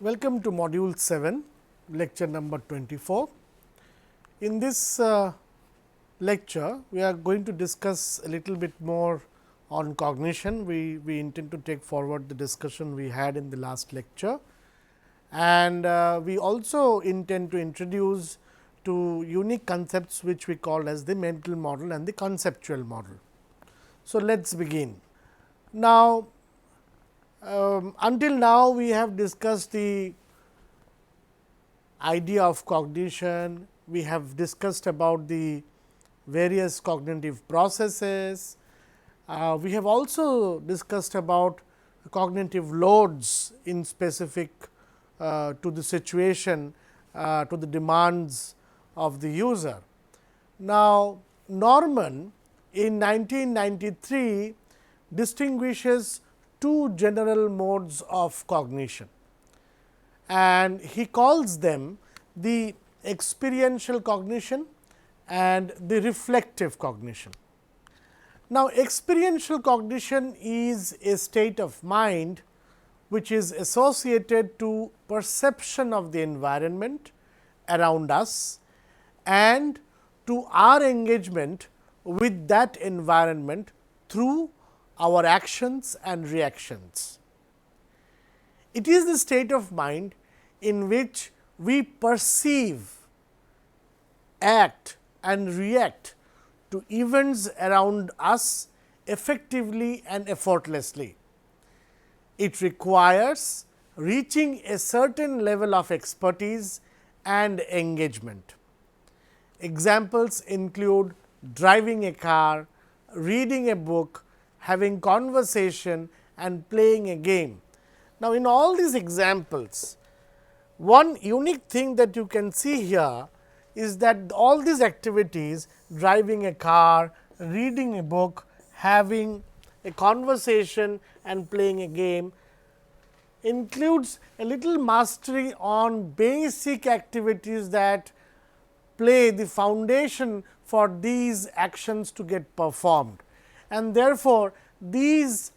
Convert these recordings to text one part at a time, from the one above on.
Welcome to module 7, lecture number 24. In this lecture, we are going to discuss a little bit more on cognition. We intend to take forward the discussion we had in the last lecture, and we also intend to introduce two unique concepts which we call as the mental model and the conceptual model. So, let us begin. Now, until now we have discussed the idea of cognition, we have discussed about the various cognitive processes, we have also discussed about cognitive loads in specific to the situation, to the demands of the user. Now, Norman in 1993 distinguishes two general modes of cognition, and he calls them the experiential cognition and the reflective cognition. Now, experiential cognition is a state of mind which is associated to perception of the environment around us and to our engagement with that environment through our actions and reactions. It is the state of mind in which we perceive, act and react to events around us effectively and effortlessly. It requires reaching a certain level of expertise and engagement. Examples include driving a car, reading a book, having conversation and playing a game. Now, in all these examples, one unique thing that you can see here is that all these activities, driving a car, reading a book, having a conversation and playing a game, includes a little mastery on basic activities that play the foundation for these actions to get performed. And therefore, these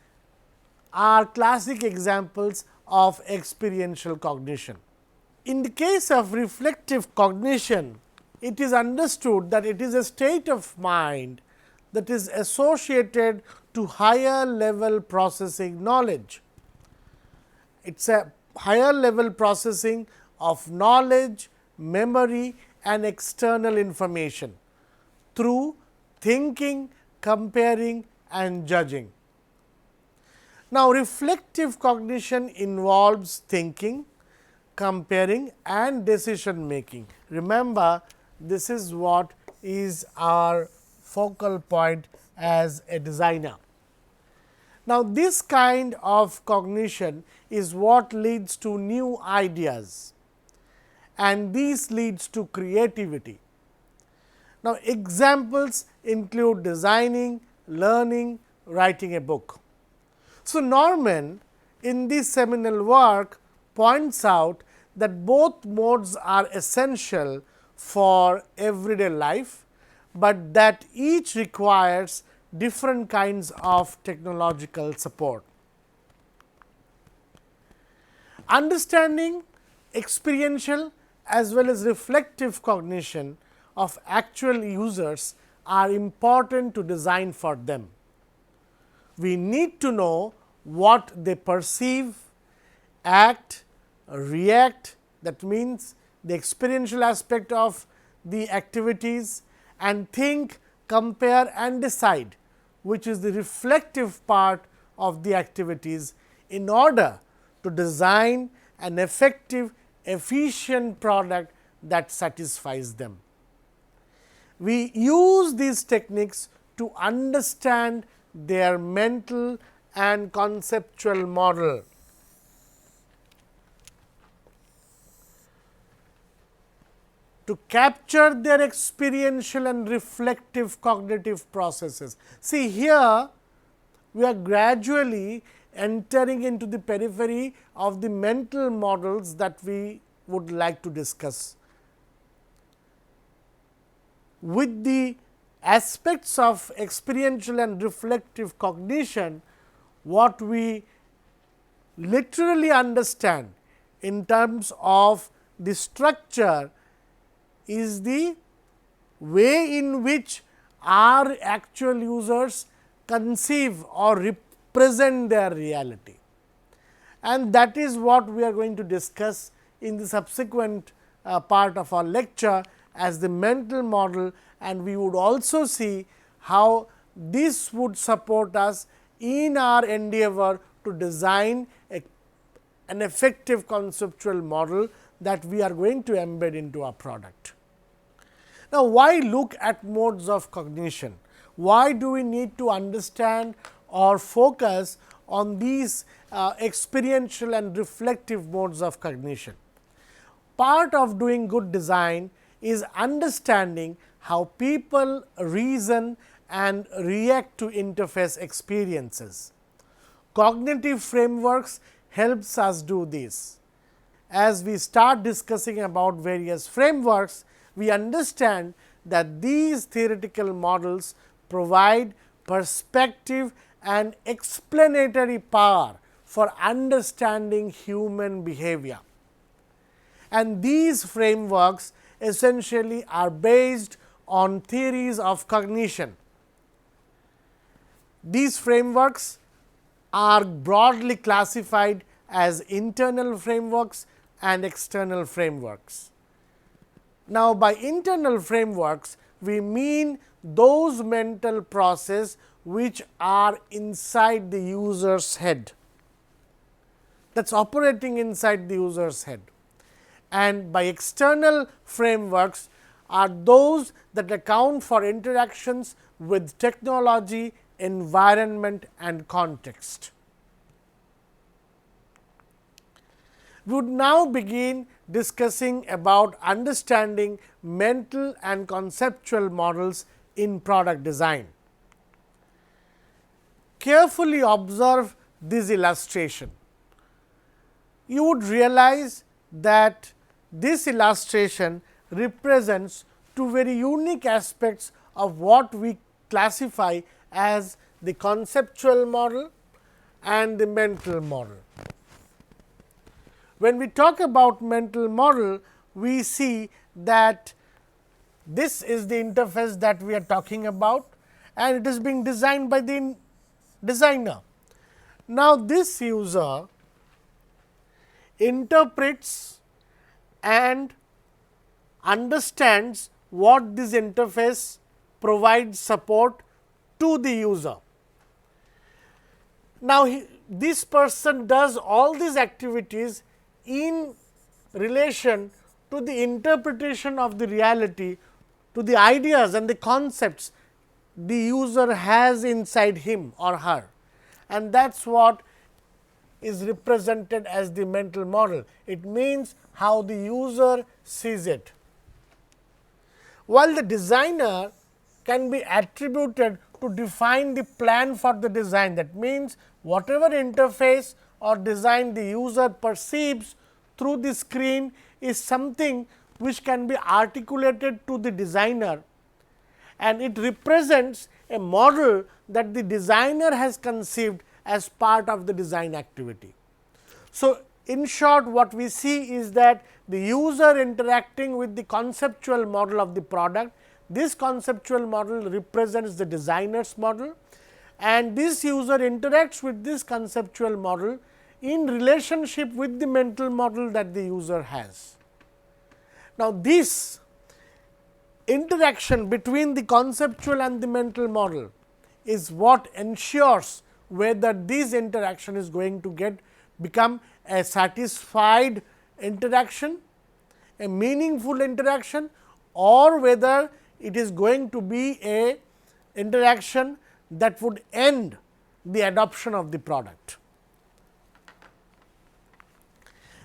are classic examples of experiential cognition. In the case of reflective cognition, it is understood that it is a state of mind that is associated to higher level processing knowledge. It is a higher level processing of knowledge, memory and external information through thinking, comparing and judging. Now, reflective cognition involves thinking, comparing and decision making. Remember, this is what is our focal point as a designer. Now, this kind of cognition is what leads to new ideas, and this leads to creativity. Now, examples include designing, learning, writing a book. So, Norman in this seminal work points out that both modes are essential for everyday life, but that each requires different kinds of technological support. Understanding experiential as well as reflective cognition of actual users are important to design for them. We need to know what they perceive, act, react, that means the experiential aspect of the activities, and think, compare and decide, which is the reflective part of the activities, in order to design an effective, efficient product that satisfies them. We use these techniques to understand their mental and conceptual model. To capture their experiential and reflective cognitive processes. See, here we are gradually entering into the periphery of the mental models that we would like to discuss. With the aspects of experiential and reflective cognition, what we literally understand in terms of the structure is the way in which our actual users conceive or represent their reality. And that is what we are going to discuss in the subsequent part of our lecture as the mental model, and we would also see how this would support us in our endeavor to design an effective conceptual model that we are going to embed into our product. Now, why look at modes of cognition? Why do we need to understand or focus on these experiential and reflective modes of cognition? Part of doing good design is understanding how people reason and react to interface experiences. Cognitive frameworks helps us do this. As we start discussing about various frameworks, we understand that these theoretical models provide perspective and explanatory power for understanding human behavior. And these frameworks essentially are based on theories of cognition. These frameworks are broadly classified as internal frameworks and external frameworks. Now, by internal frameworks, we mean those mental processes which are inside the user's head, that is operating inside the user's head. And by external frameworks are those that account for interactions with technology, environment and context. We would now begin discussing about understanding mental and conceptual models in product design. Carefully observe this illustration. You would realize that this illustration represents two very unique aspects of what we classify as the conceptual model and the mental model. When we talk about mental model, we see that this is the interface that we are talking about, and it is being designed by the designer. Now, this user interprets and understands what this interface provides support to the user. Now, this person does all these activities in relation to the interpretation of the reality, to the ideas and the concepts the user has inside him or her, and that is what is represented as the mental model. It means how the user sees it. While the designer can be attributed to define the plan for the design, that means whatever interface or design the user perceives through the screen is something which can be articulated to the designer, and it represents a model that the designer has conceived as part of the design activity. So, in short, what we see is that the user interacting with the conceptual model of the product, this conceptual model represents the designer's model, and this user interacts with this conceptual model in relationship with the mental model that the user has. Now, this interaction between the conceptual and the mental model is what ensures whether this interaction is going to become a satisfied interaction, a meaningful interaction, or whether it is going to be a interaction that would end the adoption of the product.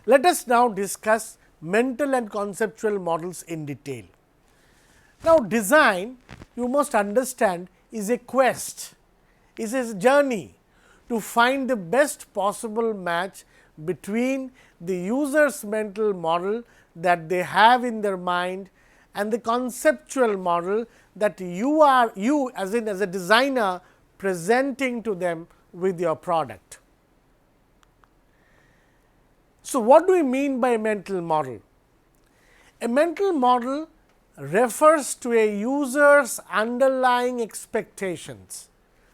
Let us now discuss mental and conceptual models in detail. Now, design, you must understand, is a quest, is a journey to find the best possible match between the user's mental model that they have in their mind and the conceptual model that you as a designer presenting to them with your product. So, what do we mean by a mental model? A mental model refers to a user's underlying expectations.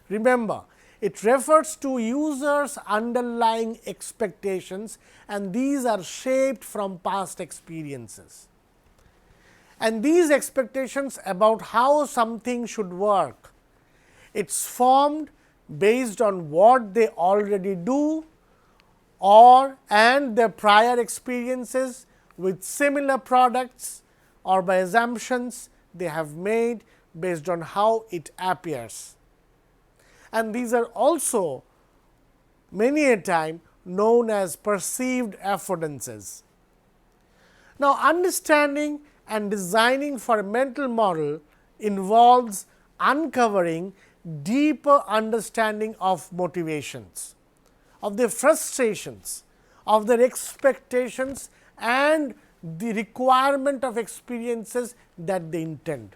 Remember, it refers to users' underlying expectations, and these are shaped from past experiences. And these expectations about how something should work, it's formed based on what they already do and their prior experiences with similar products, or by assumptions they have made based on how it appears. And these are also many a time known as perceived affordances. Now, understanding and designing for a mental model involves uncovering deeper understanding of motivations, of their frustrations, of their expectations, and the requirement of experiences that they intend,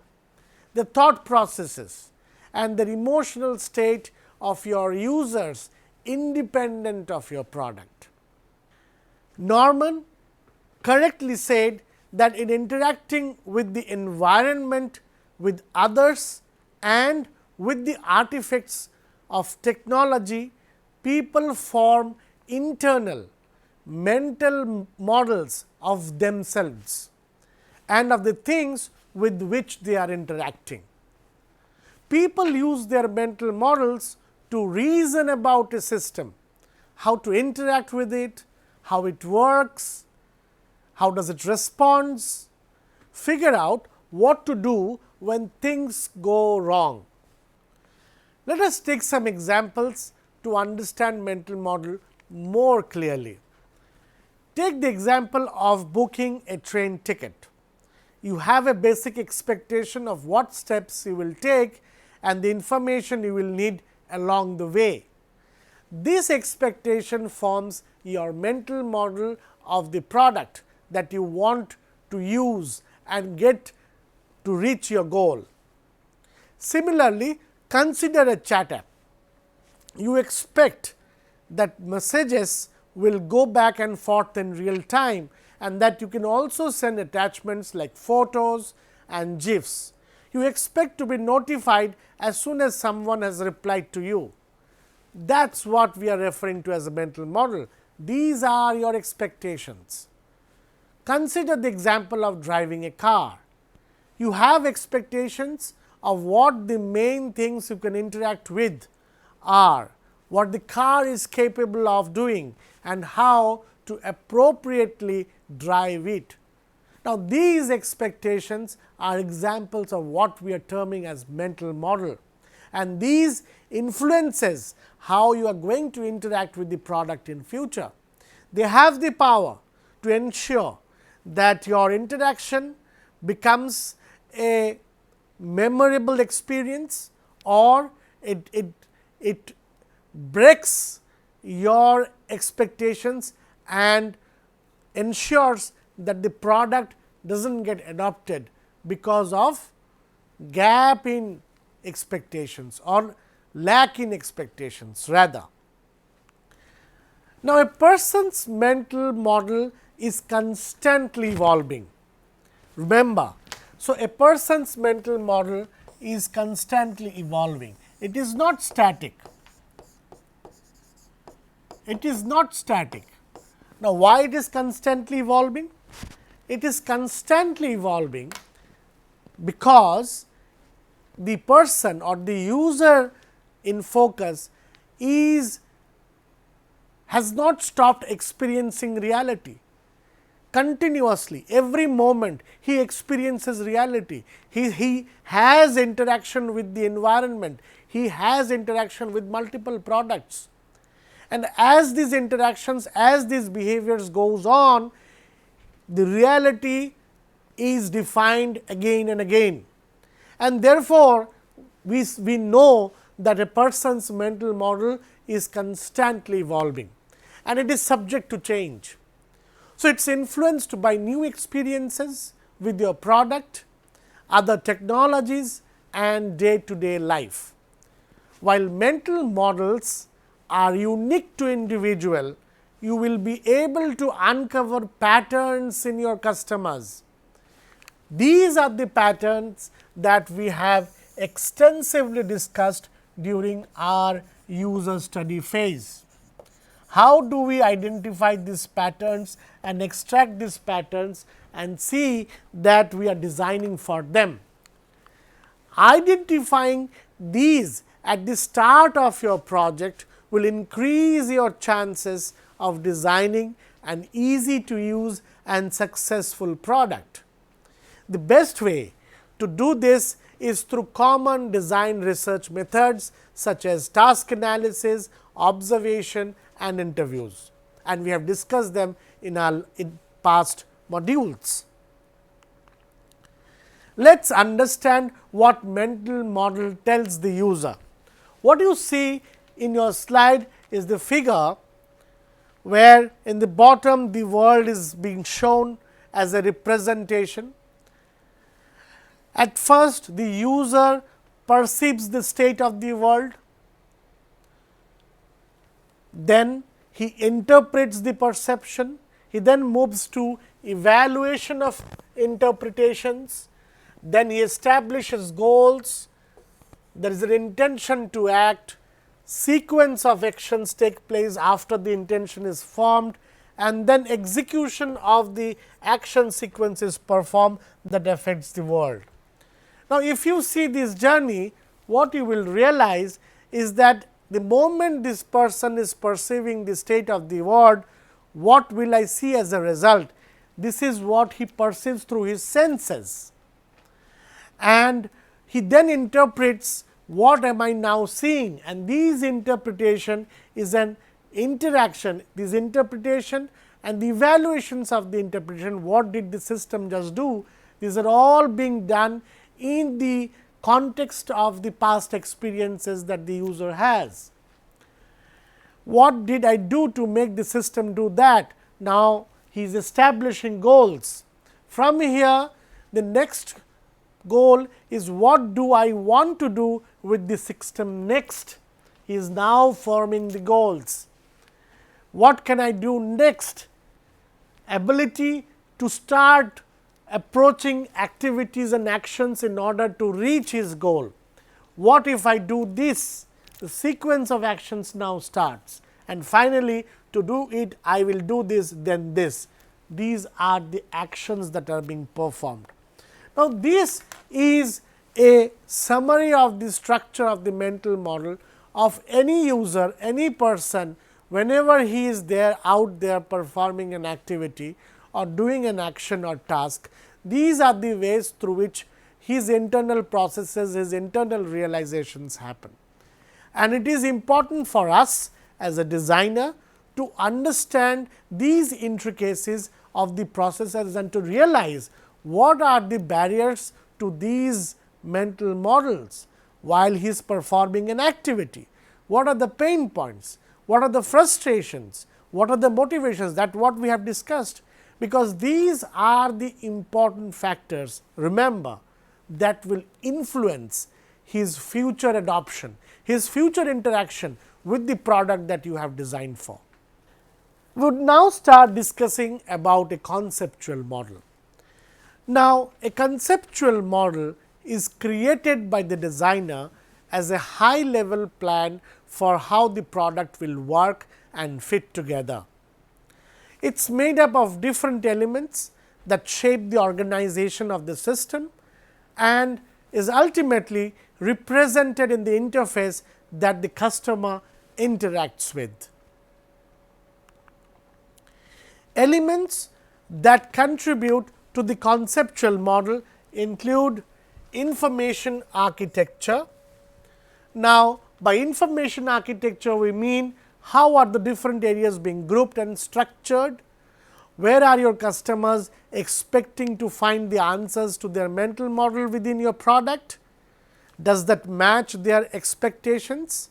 the thought processes and the emotional state of your users independent of your product. Norman correctly said that in interacting with the environment, with others, and with the artifacts of technology, people form internal mental models of themselves and of the things with which they are interacting. People use their mental models to reason about a system, how to interact with it, how it works, how does it respond, figure out what to do when things go wrong. Let us take some examples to understand mental model more clearly. Take the example of booking a train ticket. You have a basic expectation of what steps you will take and the information you will need along the way. This expectation forms your mental model of the product that you want to use and get to reach your goal. Similarly, consider a chat app. You expect that messages will go back and forth in real time, and that you can also send attachments like photos and GIFs. You expect to be notified as soon as someone has replied to you. That is what we are referring to as a mental model. These are your expectations. Consider the example of driving a car. You have expectations of what the main things you can interact with are, what the car is capable of doing, and how to appropriately drive it. Now, these expectations are examples of what we are terming as mental model, and these influences how you are going to interact with the product in future. They have the power to ensure that your interaction becomes a memorable experience, or it breaks your expectations and ensures that the product does not get adopted because of gap in expectations or lack in expectations rather. Now, a person's mental model is constantly evolving. Remember, so a person's mental model is constantly evolving. It is not static. It is not static. Now, why it is constantly evolving? It is constantly evolving because the person or the user in focus has not stopped experiencing reality. Continuously, every moment he experiences reality. He has interaction with the environment, he has interaction with multiple products. And as these interactions, as these behaviors goes on, the reality is defined again and again. And therefore, we know that a person's mental model is constantly evolving, and it is subject to change. So, it is influenced by new experiences with your product, other technologies, and day to day life. While mental models are unique to individual, you will be able to uncover patterns in your customers. These are the patterns that we have extensively discussed during our user study phase. How do we identify these patterns and extract these patterns and see that we are designing for them? Identifying these at the start of your project will increase your chances of designing an easy to use and successful product. The best way to do this is through common design research methods such as task analysis, observation and interviews, and we have discussed them in our past modules. Let us understand what mental model tells the user. What you see in your slide is the figure where in the bottom the world is being shown as a representation. At first the user perceives the state of the world, then he interprets the perception, he then moves to evaluation of interpretations, then he establishes goals, there is an intention to act, sequence of actions take place after the intention is formed, and then execution of the action sequence is performed that affects the world. Now, if you see this journey, what you will realize is that the moment this person is perceiving the state of the world, what will I see as a result? This is what he perceives through his senses, and he then interprets what am I now seeing, and this interpretation is an interaction. This interpretation and the evaluations of the interpretation, what did the system just do, these are all being done in the context of the past experiences that the user has. What did I do to make the system do that? Now, he is establishing goals. From here, the next goal is what do I want to do with the system next. He is now forming the goals. What can I do next? Ability to start approaching activities and actions in order to reach his goal. What if I do this? The sequence of actions now starts, and finally, to do it I will do this, then this. These are the actions that are being performed. Now, this is a summary of the structure of the mental model of any user, any person, whenever he is there out there performing an activity or doing an action or task. These are the ways through which his internal processes, his internal realizations happen. And it is important for us as a designer to understand these intricacies of the processes and to realize what are the barriers to these mental models while he is performing an activity. What are the pain points? What are the frustrations? What are the motivations? That what we have discussed, because these are the important factors, remember, that will influence his future adoption, his future interaction with the product that you have designed for. We would now start discussing about a conceptual model. Now, a conceptual model is created by the designer as a high level plan for how the product will work and fit together. It is made up of different elements that shape the organization of the system and is ultimately represented in the interface that the customer interacts with. Elements that contribute to the conceptual model include information architecture. Now, by information architecture we mean how are the different areas being grouped and structured, where are your customers expecting to find the answers to their mental model within your product, does that match their expectations.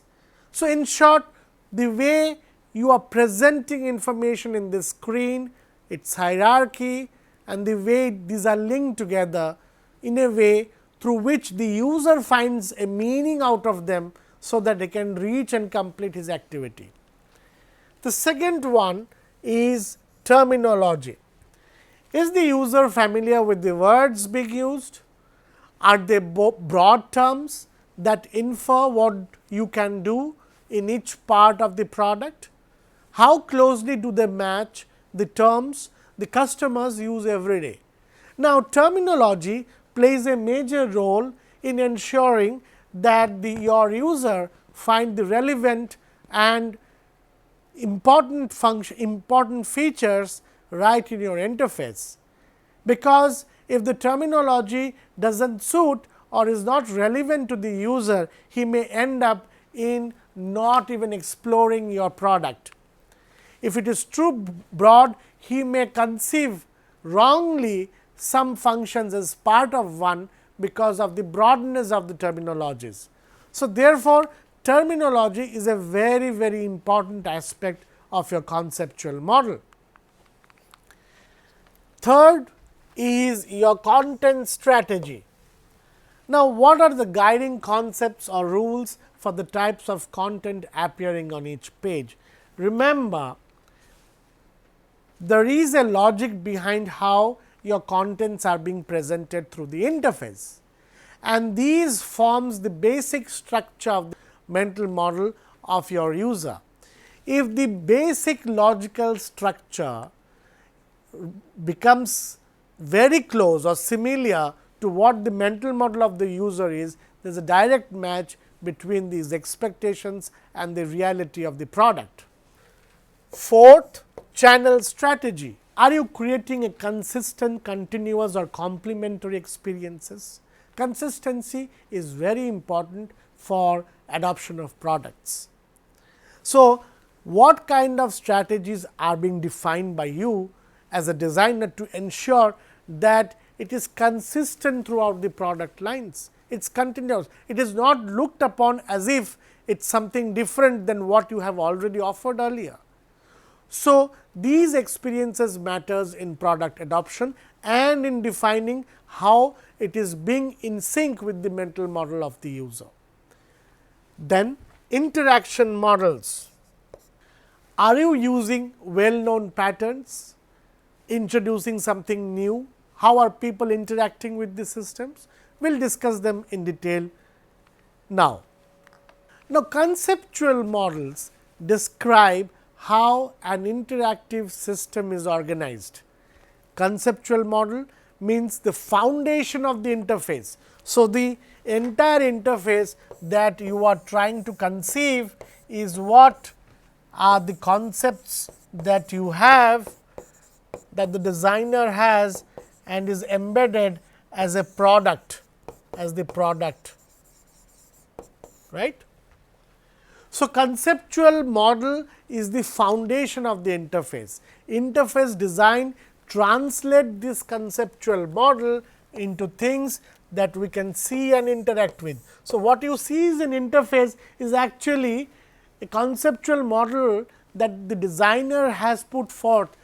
So, in short, the way you are presenting information in the screen, its hierarchy and the way these are linked together in a way through which the user finds a meaning out of them, so that they can reach and complete his activity. The second one is terminology. Is the user familiar with the words being used? Are they broad terms that infer what you can do in each part of the product? How closely do they match the terms the customers use every day? Now, terminology plays a major role in ensuring that your user find the relevant and important features right in your interface, because if the terminology does not suit or is not relevant to the user, he may end up in not even exploring your product. If it is too broad, he may conceive wrongly some functions as part of one because of the broadness of the terminologies. So, therefore, terminology is a very, very important aspect of your conceptual model. Third is your content strategy. Now, what are the guiding concepts or rules for the types of content appearing on each page? Remember, there is a logic behind how your contents are being presented through the interface, and these forms the basic structure of the mental model of your user. If the basic logical structure becomes very close or similar to what the mental model of the user is, there is a direct match between these expectations and the reality of the product. Fourth, channel strategy. Are you creating a consistent, continuous or complementary experiences? Consistency is very important for adoption of products. So, what kind of strategies are being defined by you as a designer to ensure that it is consistent throughout the product lines? It is continuous. It is not looked upon as if it is something different than what you have already offered earlier. So, these experiences matters in product adoption and in defining how it is being in sync with the mental model of the user. Then, interaction models. Are you using well known patterns, introducing something new? How are people interacting with the systems? We will discuss them in detail now. Now, conceptual models describe how an interactive system is organized. Conceptual model means the foundation of the interface. So, the entire interface that you are trying to conceive is what are the concepts that you have, that the designer has and is embedded as a product, as the product, right. So, conceptual model is the foundation of the interface. Interface design translate this conceptual model into things that we can see and interact with. So, what you see is an interface is actually a conceptual model that the designer has put forth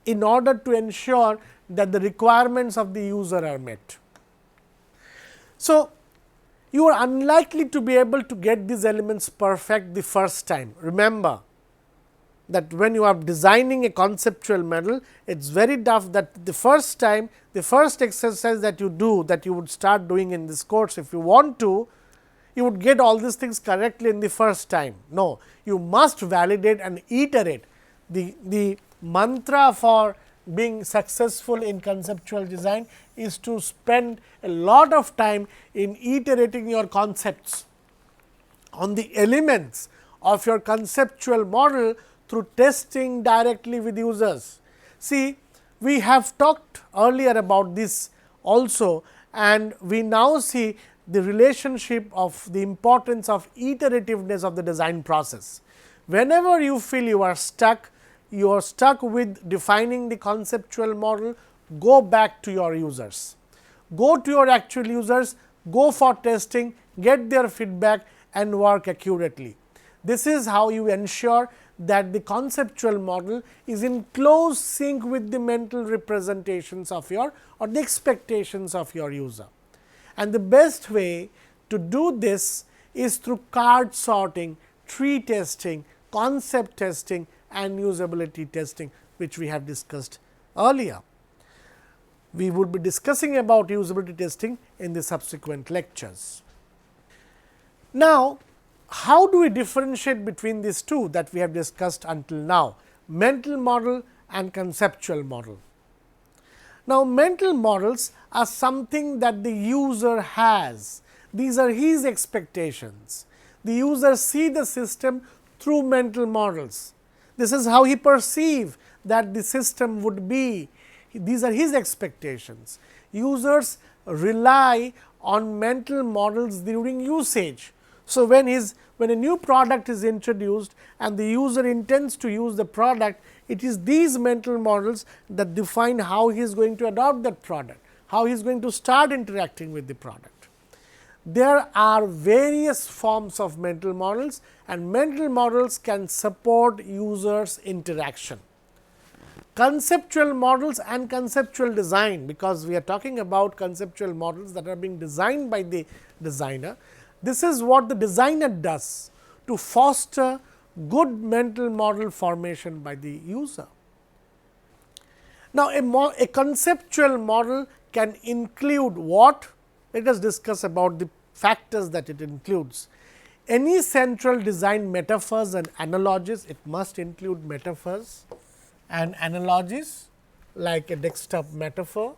in order to ensure that the requirements of the user are met. So, you are unlikely to be able to get these elements perfect the first time. Remember that when you are designing a conceptual model, it is very tough that the first time, the first exercise that you do, that you would start doing in this course, if you want to, you would get all these things correctly in the first time. No, you must validate and iterate. The mantra for being successful in conceptual design is to spend a lot of time in iterating your concepts on the elements of your conceptual model through testing directly with users. See, we have talked earlier about this also, and we now see the relationship of the importance of iterativeness of the design process. Whenever you feel you are stuck with defining the conceptual model, go back to your users. Go to your actual users, go for testing, get their feedback and work accurately. This is how you ensure that the conceptual model is in close sync with the mental representations of your or the expectations of your user. And the best way to do this is through card sorting, tree testing, concept testing and usability testing, which we have discussed earlier. We would be discussing about usability testing in the subsequent lectures. Now, how do we differentiate between these two that we have discussed until now, mental model and conceptual model? Now, mental models are something that the user has. These are his expectations. The user sees the system through mental models. This is how he perceives that the system would be. These are his expectations. Users rely on mental models during usage. So, when a new product is introduced and the user intends to use the product, it is these mental models that define how he is going to adopt that product, how he is going to start interacting with the product. There are various forms of mental models, and mental models can support users' interaction. Conceptual models and conceptual design, because we are talking about conceptual models that are being designed by the designer. This is what the designer does to foster good mental model formation by the user. Now, a conceptual model can include what? Let us discuss about the factors that it includes. Any central design metaphors and analogies, it must include metaphors and analogies like a desktop metaphor.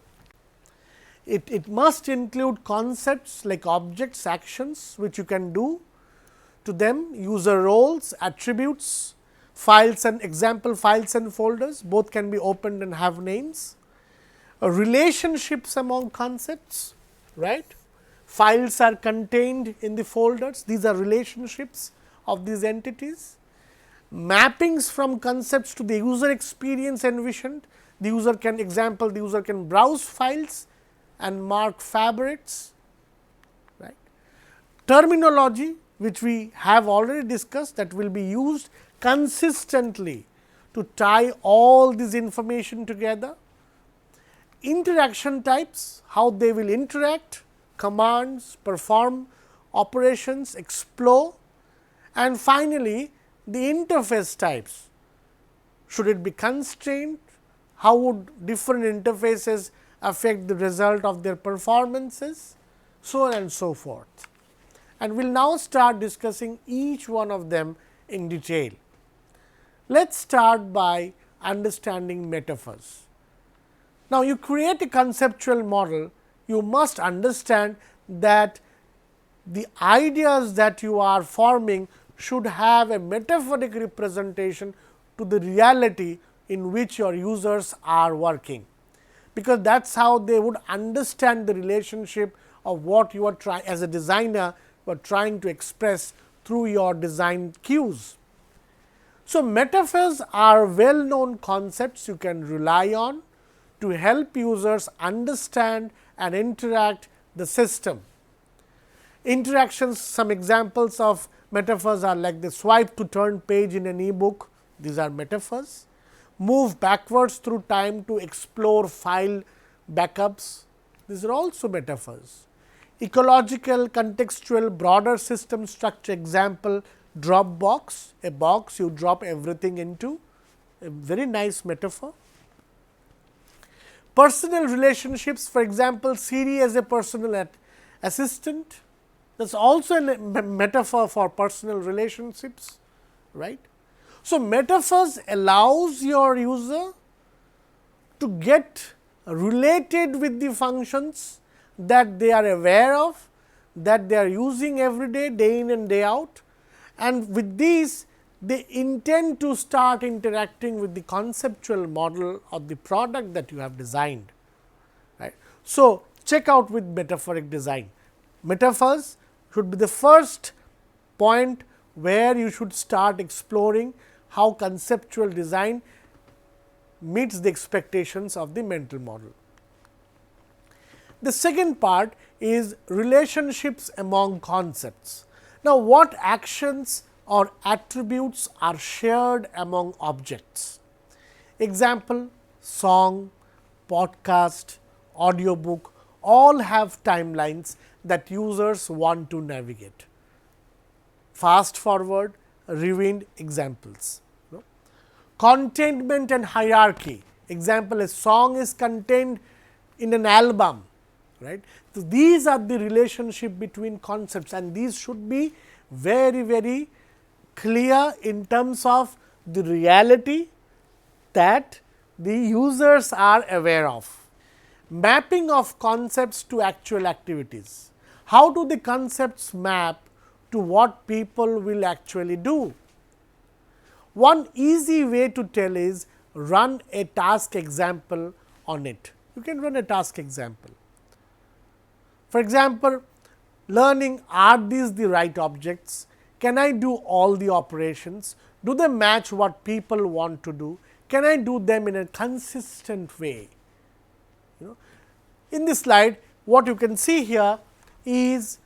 It must include concepts like objects, actions which you can do to them, user roles, attributes, files and example files and folders, both can be opened and have names. Relationships among concepts, right. Files are contained in the folders, these are relationships of these entities. Mappings from concepts to the user experience envisioned. The user can browse files and mark favorites, right. Terminology, which we have already discussed, that will be used consistently to tie all this information together. Interaction types, how they will interact, commands, perform operations, explore, and finally, the interface types. Should it be constrained? How would different interfaces affect the result of their performances? So on and so forth. And we will now start discussing each one of them in detail. Let us start by understanding metaphors. Now, you create a conceptual model, you must understand that the ideas that you are forming should have a metaphoric representation to the reality in which your users are working, because that is how they would understand the relationship of what you are trying as a designer you are trying to express through your design cues. So, metaphors are well known concepts you can rely on to help users understand and interact the system. Interactions, some examples of metaphors are like the swipe to turn page in an e-book, these are metaphors. Move backwards through time to explore file backups, these are also metaphors. Ecological, contextual, broader system structure example, drop box, a box you drop everything into, a very nice metaphor. Personal relationships, for example, Siri as a personal assistant, that is also a metaphor for personal relationships, right. So, metaphors allows your user to get related with the functions that they are aware of, that they are using every day, day in and day out, and with these they intend to start interacting with the conceptual model of the product that you have designed, right. So, check out with metaphoric design. Metaphors should be the first point where you should start exploring how conceptual design meets the expectations of the mental model. The second part is relationships among concepts. Now, what actions or attributes are shared among objects? Example, song, podcast, audiobook, all have timelines that users want to navigate. Fast forward, rewind examples. containment and hierarchy. Example, a song is contained in an album, right. So, these are the relationship between concepts, and these should be very clear in terms of the reality that the users are aware of. Mapping of concepts to actual activities. How do the concepts map to what people will actually do? One easy way to tell is run a task example on it. You can run a task example. For example, learning, are these the right objects? Can I do all the operations? Do they match what people want to do? Can I do them in a consistent way? In this slide, what you can see here is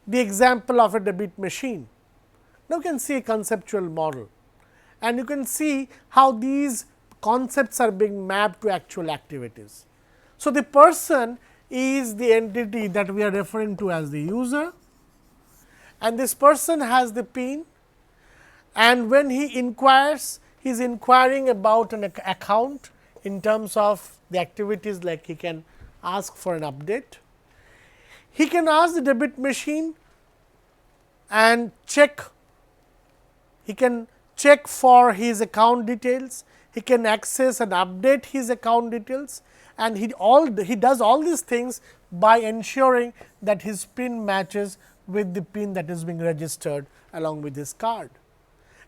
the example of a debit machine. Now, you can see a conceptual model, and you can see how these concepts are being mapped to actual activities. So, the person is the entity that we are referring to as the user, and this person has the PIN, and when he inquires, he is inquiring about an account in terms of the activities, like he can ask for an update. He can ask the debit machine and check, he can check for his account details, he can access and update his account details, and he does all these things by ensuring that his PIN matches with the PIN that is being registered along with his card.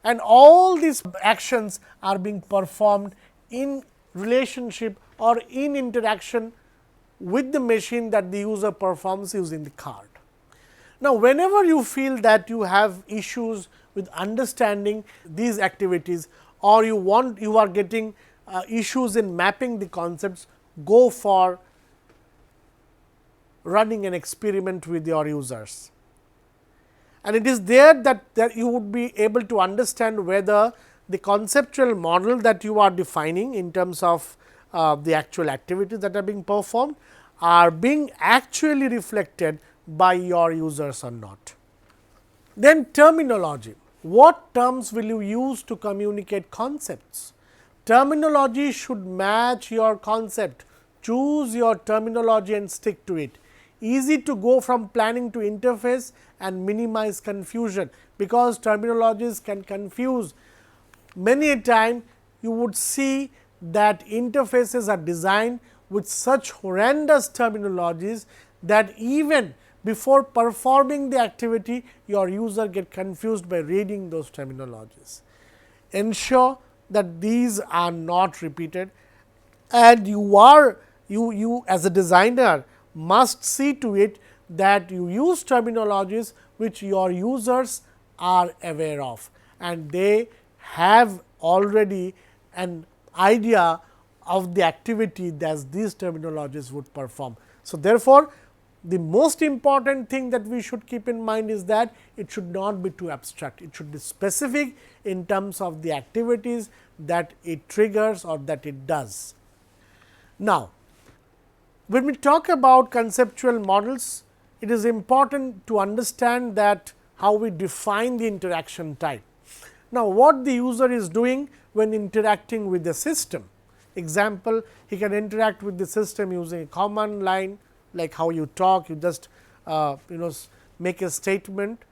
And all these actions are being performed in relationship or in interaction with the machine that the user performs using the card. Now, whenever you feel that you have issues with understanding these activities, or you are getting issues in mapping the concepts, go for running an experiment with your users. And it is there that you would be able to understand whether the conceptual model that you are defining in terms of the actual activities that are being performed are being actually reflected by your users or not. Then terminology. What terms will you use to communicate concepts? Terminology should match your concept. Choose your terminology and stick to it. Easy to go from planning to interface and minimize confusion, because terminologies can confuse. Many a time you would see that interfaces are designed with such horrendous terminologies that even before performing the activity, your user get confused by reading those terminologies. Ensure that these are not repeated, and you as a designer must see to it that you use terminologies which your users are aware of, and they have already an idea of the activity that these terminologies would perform. So, therefore, the most important thing that we should keep in mind is that it should not be too abstract. It should be specific in terms of the activities that it triggers or that it does. Now, when we talk about conceptual models, it is important to understand that how we define the interaction type. Now, what the user is doing when interacting with the system. Example, he can interact with the system using a command line, like how you talk, you just make a statement.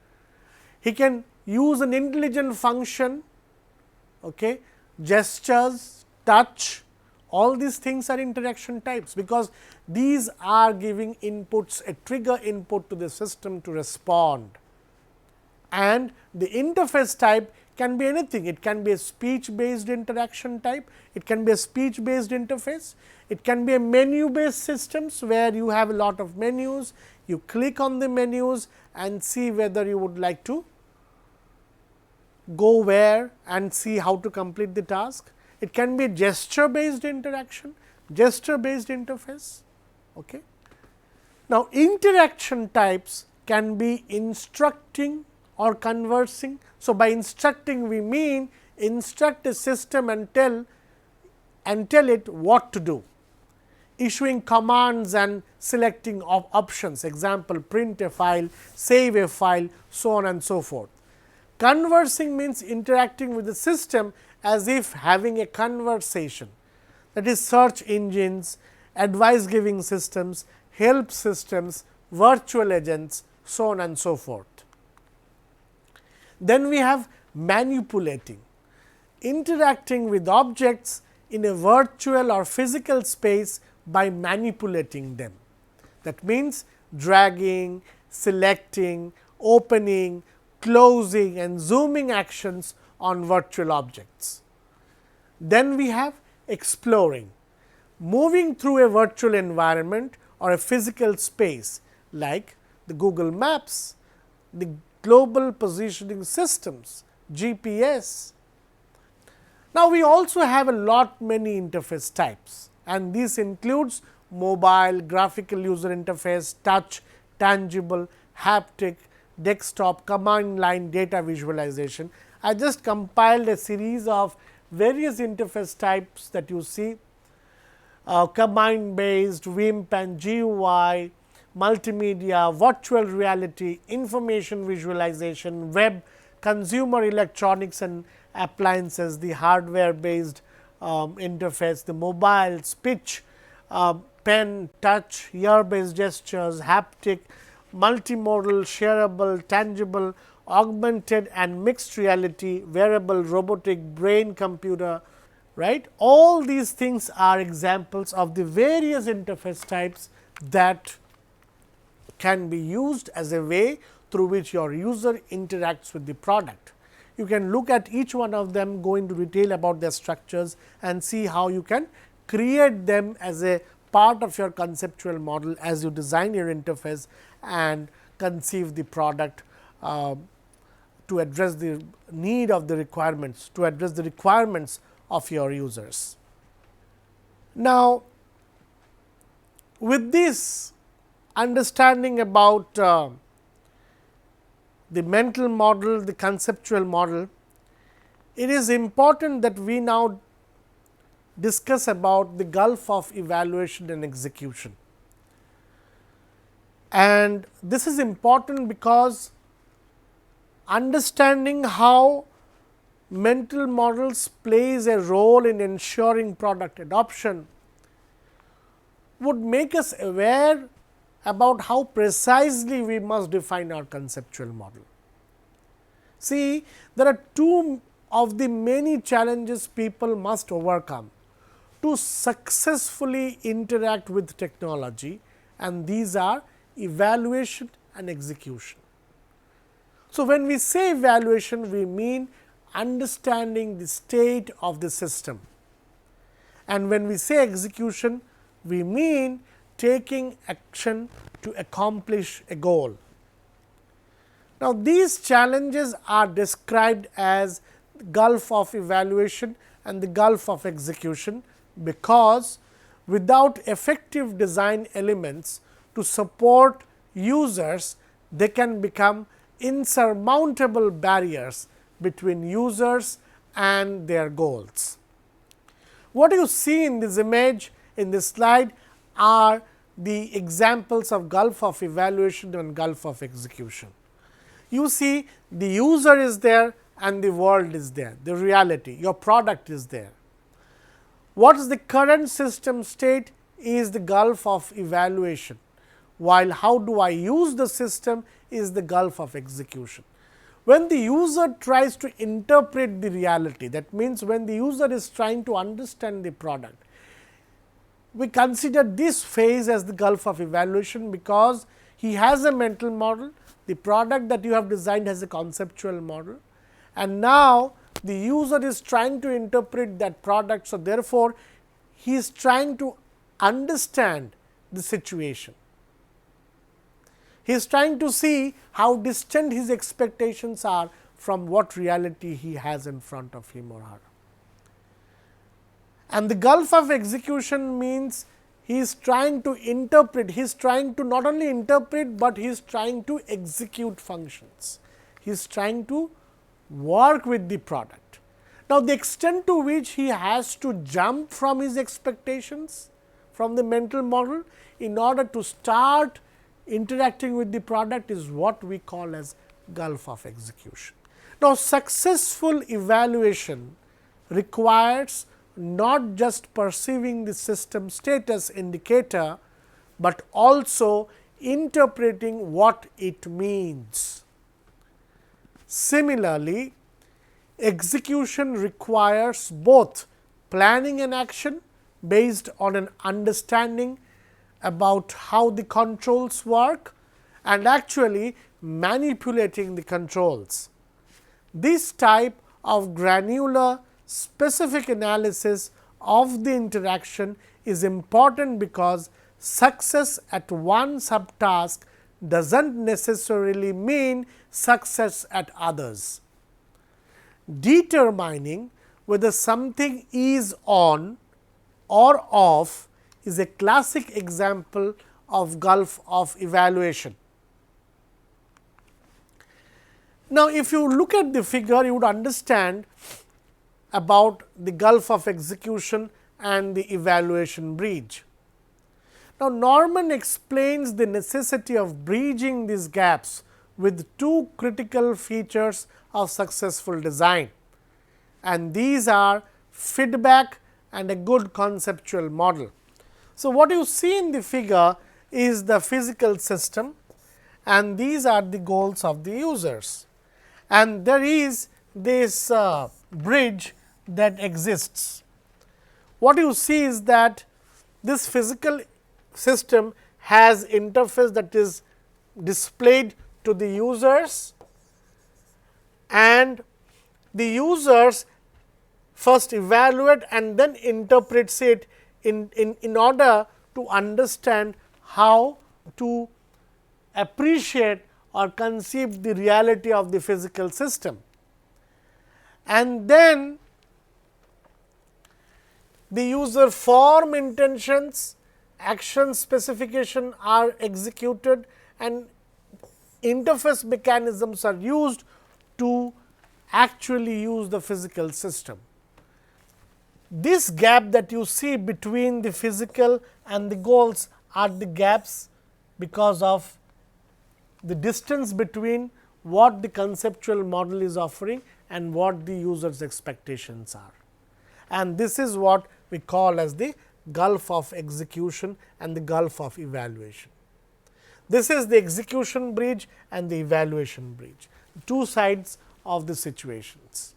He can use an intelligent function, gestures, touch, all these things are interaction types, because these are giving inputs, a trigger input to the system to respond. And the interface type can be anything. It can be a speech based interaction type, it can be a speech based interface, it can be a menu based systems where you have a lot of menus, you click on the menus and see whether you would like to go where and see how to complete the task. It can be gesture based interaction, gesture based interface. Now, interaction types can be instructing or conversing. So, by instructing we mean instruct a system and tell it what to do, issuing commands and selecting options, example print a file, save a file, so on and so forth. Conversing means interacting with the system as if having a conversation, that is search engines, advice giving systems, help systems, virtual agents, so on and so forth. Then we have manipulating, interacting with objects in a virtual or physical space by manipulating them. That means dragging, selecting, opening, closing and zooming actions on virtual objects. Then we have exploring, moving through a virtual environment or a physical space like the Google Maps, the global positioning systems, GPS. Now, we also have a lot many interface types, and this includes mobile, graphical user interface, touch, tangible, haptic, desktop, command line data visualization. I just compiled a series of various interface types that you see, command based, WIMP and GUI, multimedia, virtual reality, information visualization, web, consumer electronics and appliances, the hardware based interface, the mobile, speech, pen, touch, ear based gestures, haptic, multimodal, shareable, tangible, augmented and mixed reality, wearable, robotic, brain computer, right. All these things are examples of the various interface types that can be used as a way through which your user interacts with the product. You can look at each one of them, go into detail about their structures and see how you can create them as a part of your conceptual model as you design your interface and conceive the product to address the need of the requirements, to address the requirements of your users. Now, with this understanding about the mental model, the conceptual model, it is important that we now discuss about the gulf of evaluation and execution. And this is important because understanding how mental models plays a role in ensuring product adoption would make us aware about how precisely we must define our conceptual model. See, there are two of the many challenges people must overcome to successfully interact with technology, and these are evaluation and execution. So, when we say evaluation, we mean understanding the state of the system, and when we say execution, we mean taking action to accomplish a goal. Now, these challenges are described as the gulf of evaluation and the gulf of execution, because without effective design elements to support users, they can become insurmountable barriers between users and their goals. What you see in this image, in this slide, are the examples of gulf of evaluation and gulf of execution. You see the user is there and the world is there, the reality, your product is there. What is the current system state is the gulf of evaluation, while how do I use the system is the gulf of execution. When the user tries to interpret the reality, that means when the user is trying to understand the product, we consider this phase as the gulf of evaluation, because he has a mental model, the product that you have designed has a conceptual model, and now the user is trying to interpret that product. So, therefore, he is trying to understand the situation. He is trying to see how distant his expectations are from what reality he has in front of him or her. And the gulf of execution means he is trying to interpret, he is trying to not only interpret, but he is trying to execute functions. He is trying to work with the product. Now, the extent to which he has to jump from his expectations from the mental model in order to start interacting with the product is what we call as gulf of execution. Now, successful evaluation requires not just perceiving the system status indicator, but also interpreting what it means. Similarly, execution requires both planning an action based on an understanding about how the controls work and actually manipulating the controls. This type of granular specific analysis of the interaction is important because success at one subtask does not necessarily mean success at others. Determining whether something is on or off is a classic example of gulf of evaluation. Now, if you look at the figure, you would understand about the gulf of execution and the evaluation bridge. Now, Norman explains the necessity of bridging these gaps with two critical features of successful design, and these are feedback and a good conceptual model. So, what you see in the figure is the physical system, and these are the goals of the users, and there is this bridge that exists. What you see is that this physical system has interface that is displayed to the users, and the users first evaluate and then interprets it in order to understand how to appreciate or conceive the reality of the physical system. And then the user form intentions, action specification are executed, and interface mechanisms are used to actually use the physical system. This gap that you see between the physical and the goals are the gaps because of the distance between what the conceptual model is offering and what the user's expectations are. And this is what we call as the gulf of execution and the gulf of evaluation. This is the execution bridge and the evaluation bridge, two sides of the situations.